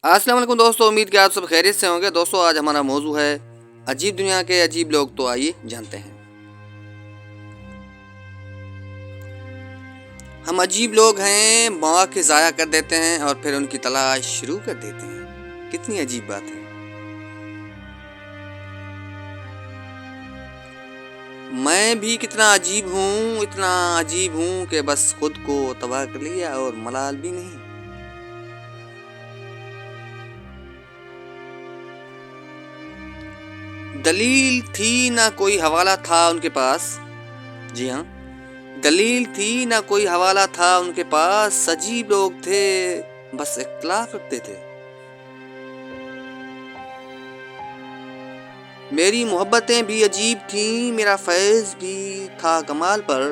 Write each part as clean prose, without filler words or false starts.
अस्सलाम वालेकुम दोस्तों, उम्मीद कि आप सब खैरियत से होंगे। दोस्तों आज हमारा मौजू है अजीब दुनिया के अजीब लोग। तो आइए जानते हैं। हम अजीब लोग हैं, मौके ज़ाया कर देते हैं और फिर उनकी तलाश शुरू कर देते हैं। कितनी अजीब बात है। मैं भी कितना अजीब हूँ, इतना अजीब हूँ कि बस खुद को तबाह कर लिया और मलाल भी नहीं। दलील थी ना कोई हवाला था उनके पास। जी हाँ, दलील थी ना कोई हवाला था उनके पास। अजीब लोग थे, बस इख्तिलाफ रखते थे। मेरी मोहब्बतें भी अजीब थीं, मेरा फैज़ भी था कमाल पर।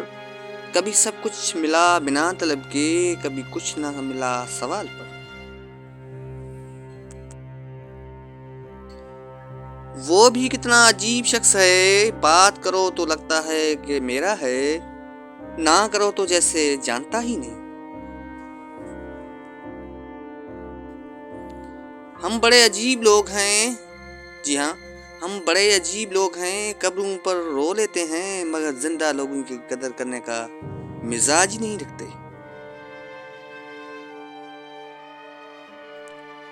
कभी सब कुछ मिला बिना तलब के, कभी कुछ ना मिला सवाल पर। वो भी कितना अजीब शख्स है, बात करो तो लगता है कि मेरा है, ना करो तो जैसे जानता ही नहीं। हम बड़े अजीब लोग हैं। जी हाँ, हम बड़े अजीब लोग हैं। कब्रों पर रो लेते हैं मगर जिंदा लोगों की कदर करने का मिजाज ही नहीं रखते।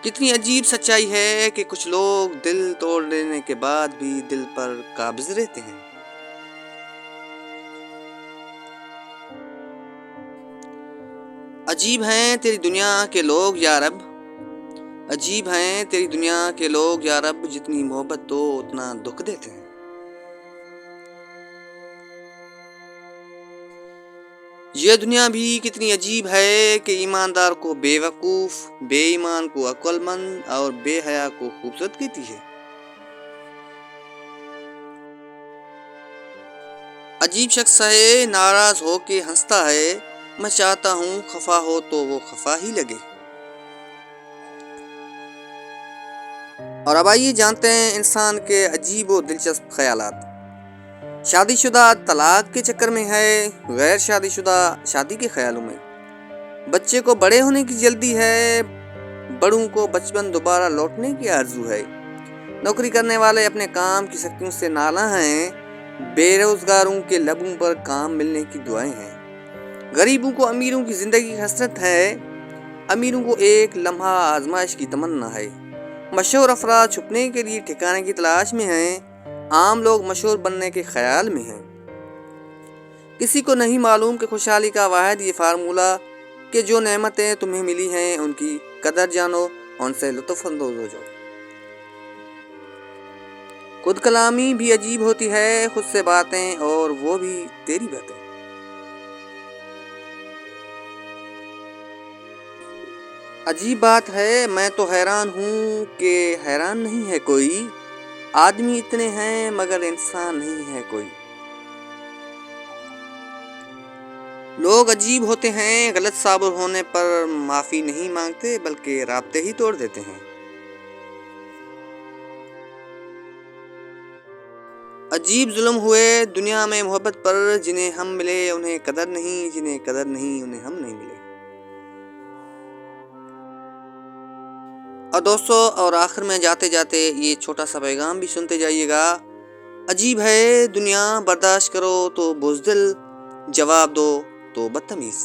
कितनी अजीब सच्चाई है कि कुछ लोग दिल तोड़ लेने के बाद भी दिल पर काबिज रहते हैं। अजीब हैं तेरी दुनिया के लोग या रब, अजीब हैं तेरी दुनिया के लोग या रब। जितनी मोहब्बत दो उतना दुख देते हैं। ये दुनिया भी कितनी अजीब है कि ईमानदार को बेवकूफ़, बेईमान को अक्लमंद और बेहया को खूबसूरत कहती है। अजीब शख्स है, नाराज़ हो के हंसता है। मैं चाहता हूँ खफा हो तो वो खफा ही लगे। और अब आइए जानते हैं इंसान के अजीब व दिलचस्प ख्यालात। शादीशुदा तलाक के चक्कर में है, गैर शादीशुदा शादी के ख्यालों में। बच्चे को बड़े होने की जल्दी है, बड़ों को बचपन दोबारा लौटने की आरजू है। नौकरी करने वाले अपने काम की सख्तियों से नाला हैं, बेरोजगारों के लबों पर काम मिलने की दुआएं हैं। गरीबों को अमीरों की जिंदगी की हसरत है, अमीरों को एक लम्हा आजमाइश की तमन्ना है। मशहूर अफराद छुपने के लिए ठिकाने की तलाश में हैं, आम लोग मशहूर बनने के ख्याल में हैं। किसी को नहीं मालूम कि खुशहाली का वाहिद ये फार्मूला कि जो नेमतें तुम्हें मिली हैं उनकी कदर जानो, उनसे लुत्फ अंदोज हो जाओ। खुद कलामी भी अजीब होती है, खुद से बातें और वो भी तेरी बातें। अजीब बात है, मैं तो हैरान हूँ कि हैरान नहीं है कोई। आदमी इतने हैं मगर इंसान नहीं है कोई। लोग अजीब होते हैं, गलत साबित होने पर माफ़ी नहीं मांगते बल्कि राब्ते ही तोड़ देते हैं। अजीब जुल्म हुए दुनिया में मोहब्बत पर, जिन्हें हम मिले उन्हें कदर नहीं, जिन्हें कदर नहीं उन्हें हम नहीं मिले। और दोस्तों, और आखिर में जाते जाते ये छोटा सा पैगाम भी सुनते जाइएगा। अजीब है दुनिया, बर्दाश्त करो तो बुज़दिल, जवाब दो तो बदतमीज़।